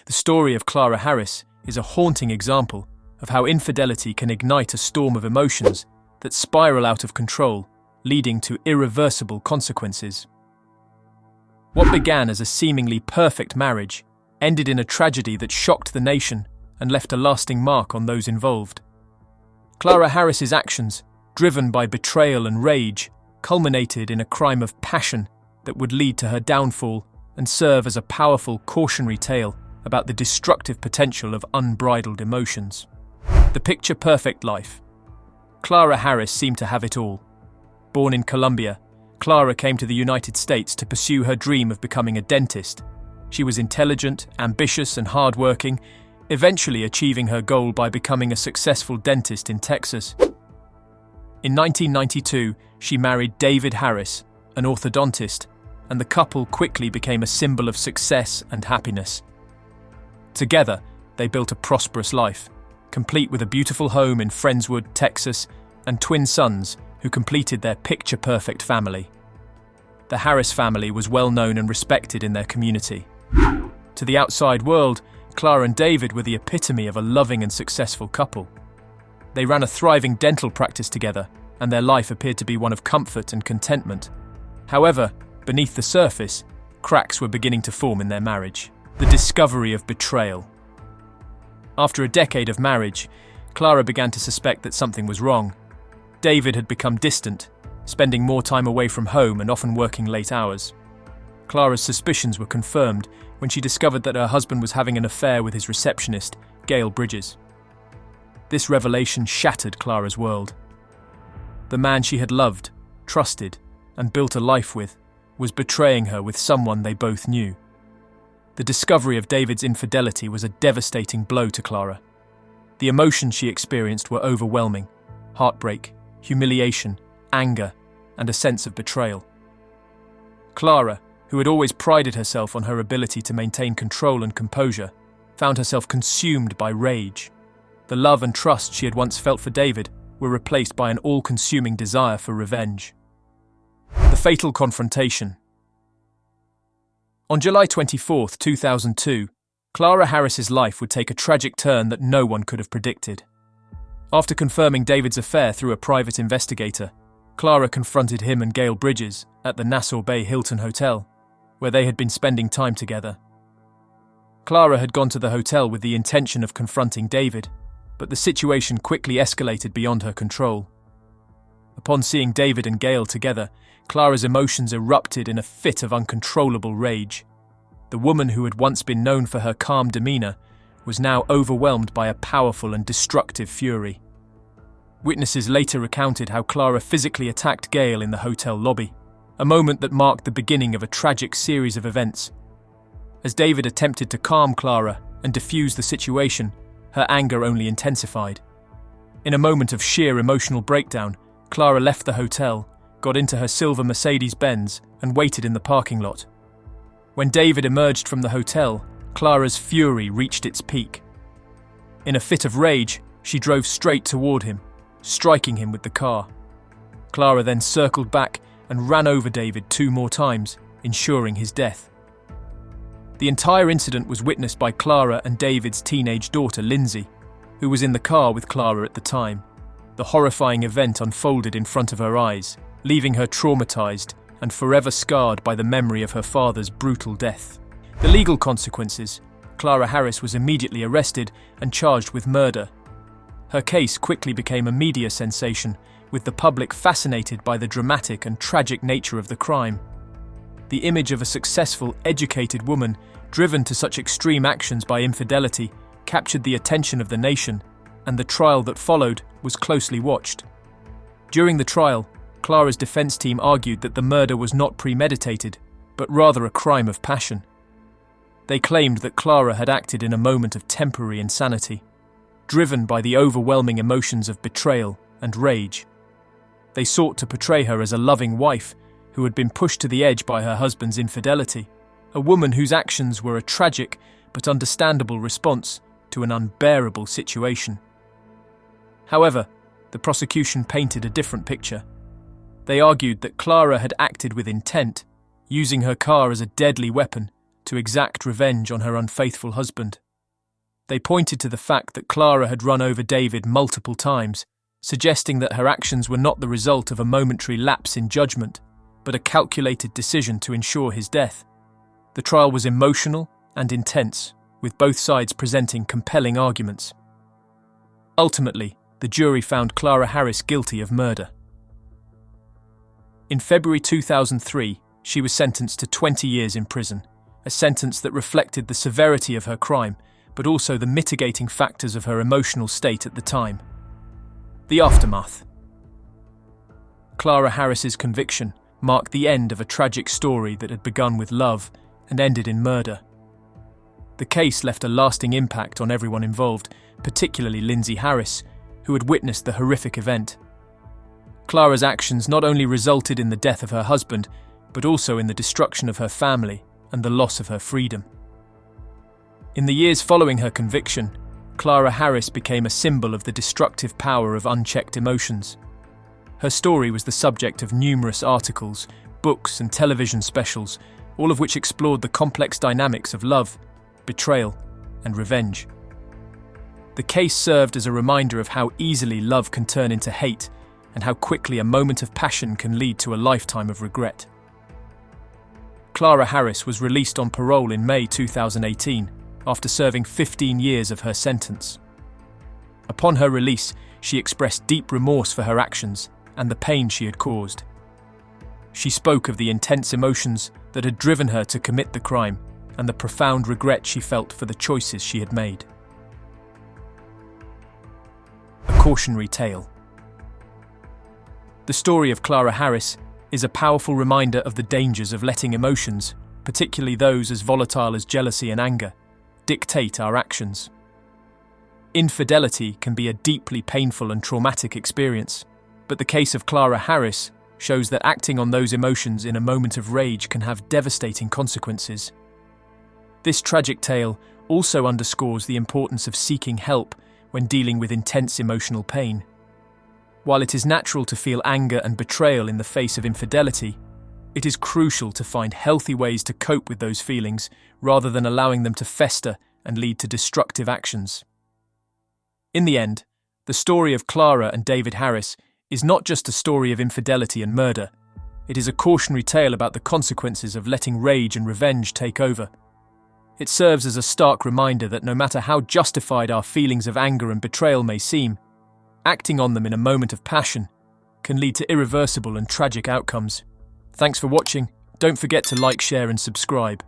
The story of Clara Harris is a haunting example of how infidelity can ignite a storm of emotions that spiral out of control, leading to irreversible consequences. What began as a seemingly perfect marriage ended in a tragedy that shocked the nation and left a lasting mark on those involved. Clara Harris's actions, driven by betrayal and rage, culminated in a crime of passion that would lead to her downfall and serve as a powerful cautionary tale about the destructive potential of unbridled emotions. The picture-perfect life. Clara Harris seemed to have it all. Born in Colombia, Clara came to the United States to pursue her dream of becoming a dentist. She was intelligent, ambitious, and hardworking, eventually achieving her goal by becoming a successful dentist in Texas. In 1992, she married David Harris, an orthodontist, and the couple quickly became a symbol of success and happiness. Together, they built a prosperous life, complete with a beautiful home in Friendswood, Texas, and twin sons who completed their picture-perfect family. The Harris family was well known and respected in their community. To the outside world, Clara and David were the epitome of a loving and successful couple. They ran a thriving dental practice together, and their life appeared to be one of comfort and contentment. However, beneath the surface, cracks were beginning to form in their marriage. The discovery of betrayal. After a decade of marriage, Clara began to suspect that something was wrong. David had become distant, spending more time away from home and often working late hours. Clara's suspicions were confirmed when she discovered that her husband was having an affair with his receptionist, 𝐂𝐴𝐿. This revelation shattered Clara's world. The man she had loved, trusted, and built a life with was betraying her with someone they both knew. The discovery of David's infidelity was a devastating blow to Clara. The emotions she experienced were overwhelming: heartbreak, humiliation, anger, and a sense of betrayal. Clara, who had always prided herself on her ability to maintain control and composure, found herself consumed by rage. The love and trust she had once felt for David were replaced by an all-consuming desire for revenge. The fatal confrontation. On July 24, 2002, Clara Harris's life would take a tragic turn that no one could have predicted. After confirming David's affair through a private investigator, Clara confronted him and 𝐂𝐴𝐿 at the Nassau Bay Hilton Hotel, where they had been spending time together. Clara had gone to the hotel with the intention of confronting David, but the situation quickly escalated beyond her control. Upon seeing David and 𝐂𝐴𝐿 together, Clara's emotions erupted in a fit of uncontrollable rage. The woman who had once been known for her calm demeanour was now overwhelmed by a powerful and destructive fury. Witnesses later recounted how Clara physically attacked 𝐂𝐴𝐿 in the hotel lobby, a moment that marked the beginning of a tragic series of events. As David attempted to calm Clara and defuse the situation, her anger only intensified. In a moment of sheer emotional breakdown, Clara left the hotel, got into her silver Mercedes-Benz, and waited in the parking lot. When David emerged from the hotel, Clara's fury reached its peak. In a fit of rage, she drove straight toward him, striking him with the car. Clara then circled back and ran over David 2 more times, ensuring his death. The entire incident was witnessed by Clara and David's teenage daughter, Lindsay, who was in the car with Clara at the time. The horrifying event unfolded in front of her eyes, leaving her traumatized and forever scarred by the memory of her father's brutal death. The legal consequences: Clara Harris was immediately arrested and charged with murder. Her case quickly became a media sensation, with the public fascinated by the dramatic and tragic nature of the crime. The image of a successful, educated woman driven to such extreme actions by infidelity captured the attention of the nation, and the trial that followed was closely watched. During the trial, Clara's defense team argued that the murder was not premeditated, but rather a crime of passion. They claimed that Clara had acted in a moment of temporary insanity, driven by the overwhelming emotions of betrayal and rage. They sought to portray her as a loving wife who had been pushed to the edge by her husband's infidelity, a woman whose actions were a tragic but understandable response to an unbearable situation. However, the prosecution painted a different picture. They argued that Clara had acted with intent, using her car as a deadly weapon to exact revenge on her unfaithful husband. They pointed to the fact that Clara had run over David multiple times, suggesting that her actions were not the result of a momentary lapse in judgment, but a calculated decision to ensure his death. The trial was emotional and intense, with both sides presenting compelling arguments. Ultimately, the jury found Clara Harris guilty of murder. In February 2003, she was sentenced to 20 years in prison, a sentence that reflected the severity of her crime, but also the mitigating factors of her emotional state at the time. The aftermath. Clara Harris's conviction marked the end of a tragic story that had begun with love and ended in murder. The case left a lasting impact on everyone involved, particularly Lindsay Harris, who had witnessed the horrific event. Clara's actions not only resulted in the death of her husband, but also in the destruction of her family and the loss of her freedom. In the years following her conviction, Clara Harris became a symbol of the destructive power of unchecked emotions. Her story was the subject of numerous articles, books, and television specials, all of which explored the complex dynamics of love, betrayal, and revenge. The case served as a reminder of how easily love can turn into hate and how quickly a moment of passion can lead to a lifetime of regret. Clara Harris was released on parole in May 2018 after serving 15 years of her sentence. Upon her release, she expressed deep remorse for her actions and the pain she had caused. She spoke of the intense emotions that had driven her to commit the crime and the profound regret she felt for the choices she had made. A cautionary tale. The story of Clara Harris is a powerful reminder of the dangers of letting emotions, particularly those as volatile as jealousy and anger, dictate our actions. Infidelity can be a deeply painful and traumatic experience, but the case of Clara Harris shows that acting on those emotions in a moment of rage can have devastating consequences. This tragic tale also underscores the importance of seeking help when dealing with intense emotional pain. While it is natural to feel anger and betrayal in the face of infidelity, it is crucial to find healthy ways to cope with those feelings rather than allowing them to fester and lead to destructive actions. In the end, the story of Clara and David Harris is not just a story of infidelity and murder. It is a cautionary tale about the consequences of letting rage and revenge take over. It serves as a stark reminder that no matter how justified our feelings of anger and betrayal may seem, acting on them in a moment of passion can lead to irreversible and tragic outcomes. Thanks for watching. Don't forget to like, share, and subscribe.